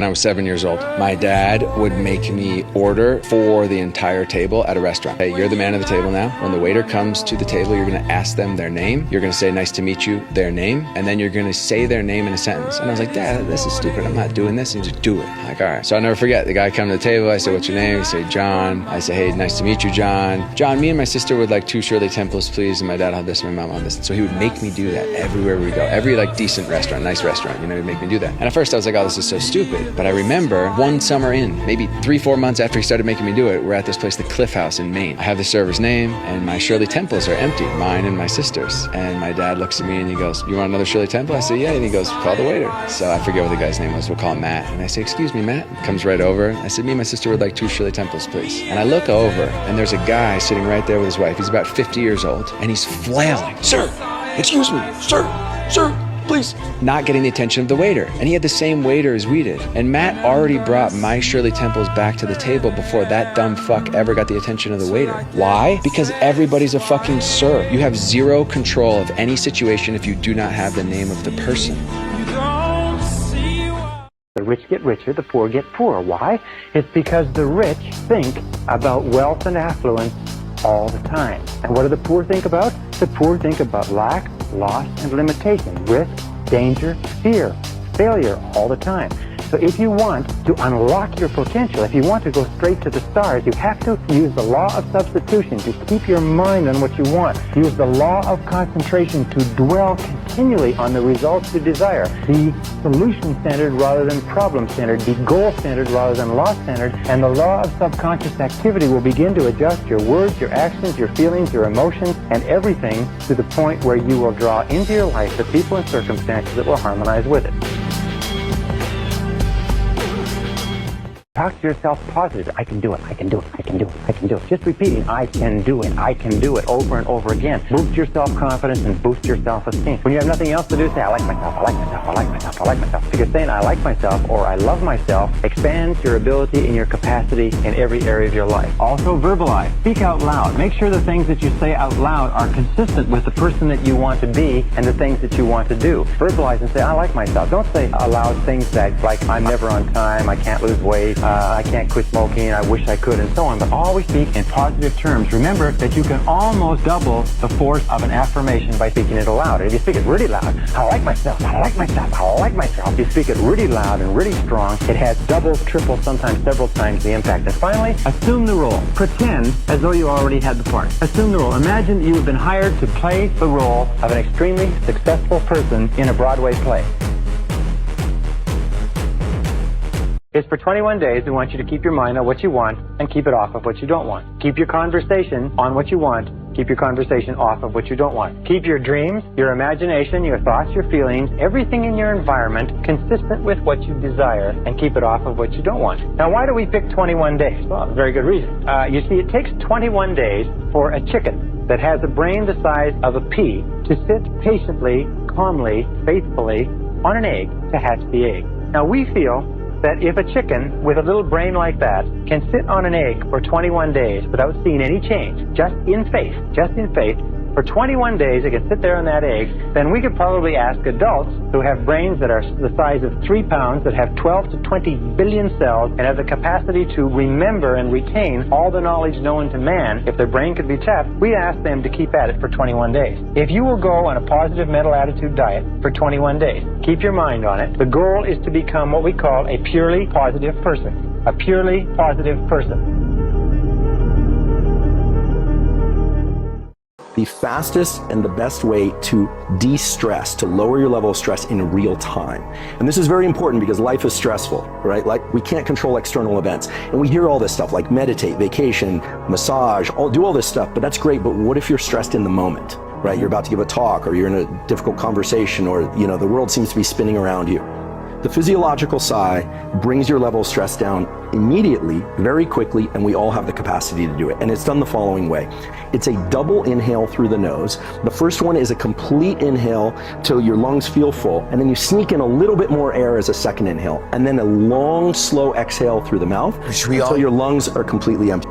When I was 7 years old, my dad would make me order for the entire table at a restaurant. Hey, you're the man of the table now. When the waiter comes to the table, you're gonna ask them their name. You're gonna say, nice to meet you, their name. And then you're gonna say their name in a sentence. And I was like, Dad, this is stupid. I'm not doing this. And he's like, do it. I'm like, all right. So I'll never forget. The guy come to the table. I say, what's your name? He say, John. I say, hey, nice to meet you, John. John, me and my sister would like 2 Shirley Temples, please. And my dad had this, and my mom had this. And so he would make me do that everywhere we go. Every like decent restaurant, nice restaurant, you know, he'd make me do that. And at first I was like, oh, this is so stupid. But I remember one summer in, maybe 3-4 months after he started making me do it, we're at this place, the Cliff House in Maine. I have the server's name, and my Shirley Temples are empty, mine and my sister's. And my dad looks at me and he goes, you want another Shirley Temple? I say, yeah. And he goes, call the waiter. So I forget what the guy's name was. We'll call him Matt. And I say, excuse me, Matt. He comes right over. I said, me and my sister would like 2 Shirley Temples, please. And I look over, and there's a guy sitting right there with his wife. He's about 50 years old, and he's flailing. Sir, excuse me, sir, please. Not getting the attention of the waiter. And he had the same waiter as we did. And Matt already brought my Shirley Temples back to the table before that dumb fuck ever got the attention of the waiter. Why? Because everybody's a fucking sir. You have zero control of any situation if you do not have the name of the person. The rich get richer, the poor get poorer. Why? It's because the rich think about wealth and affluence all the time. And what do the poor think about? The poor think about lack, loss, and limitation, risk, danger, fear, failure all the time. So if you want to unlock your potential, if you want to go straight to the stars, you have to use the law of substitution to keep your mind on what you want. Use the law of concentration to dwell continually on the results you desire. Be solution-centered rather than problem-centered. Be goal-centered rather than loss-centered. And the law of subconscious activity will begin to adjust your words, your actions, your feelings, your emotions, and everything to the point where you will draw into your life the people and circumstances that will harmonize with it. Talk to yourself positive. I can do it, I can do it, I can do it, I can do it. Just repeating, I can do it over and over again. Boost your self-confidence and boost your self-esteem. When you have nothing else to do, say, I like myself, I like myself, I like myself, I like myself. Because saying I like myself or I love myself expands your ability and your capacity in every area of your life. Also verbalize. Speak out loud. Make sure the things that you say out loud are consistent with the person that you want to be and the things that you want to do. Verbalize and say, I like myself. Don't say aloud things that like, I'm never on time, I can't lose weight, I can't quit smoking, I wish I could, and so on. But always speak in positive terms. Remember that you can almost double the force of an affirmation by speaking it aloud. And if you speak it really loud, I like myself, I like myself, I like myself. If you speak it really loud and really strong, it has double, triple, sometimes several times the impact. And finally, assume the role. Pretend as though you already had the part. Assume the role. Imagine you have been hired to play the role of an extremely successful person in a Broadway play. It's for 21 days. We want you to keep your mind on what you want and keep it off of what you don't want. Keep your conversation on what you want. Keep your conversation off of what you don't want. Keep your dreams, your imagination, your thoughts, your feelings, everything in your environment consistent with what you desire, and keep it off of what you don't want. Now, why do we pick 21 days? Well, very good reason. You see, it takes 21 days for a chicken that has a brain the size of a pea to sit patiently, calmly, faithfully on an egg to hatch the egg. Now, we feel that if a chicken with a little brain like that can sit on an egg for 21 days without seeing any change, just in faith, for 21 days it can sit there on that egg, then we could probably ask adults who have brains that are the size of 3 pounds, that have 12 to 20 billion cells, and have the capacity to remember and retain all the knowledge known to man, if their brain could be tapped, we ask them to keep at it for 21 days. If you will go on a positive mental attitude diet for 21 days, keep your mind on it, the goal is to become what we call a purely positive person. A purely positive person. The fastest and the best way to de-stress, to lower your level of stress in real time. And this is very important because life is stressful, right? Like, we can't control external events. And we hear all this stuff like meditate, vacation, massage, do all this stuff, but that's great. But what if you're stressed in the moment, right? You're about to give a talk, or you're in a difficult conversation, or, you know, the world seems to be spinning around you. The physiological sigh brings your level of stress down immediately, very quickly, and we all have the capacity to do it. And it's done the following way. It's a double inhale through the nose. The first one is a complete inhale till your lungs feel full, and then you sneak in a little bit more air as a second inhale, and then a long, slow exhale through the mouth until your lungs are completely empty.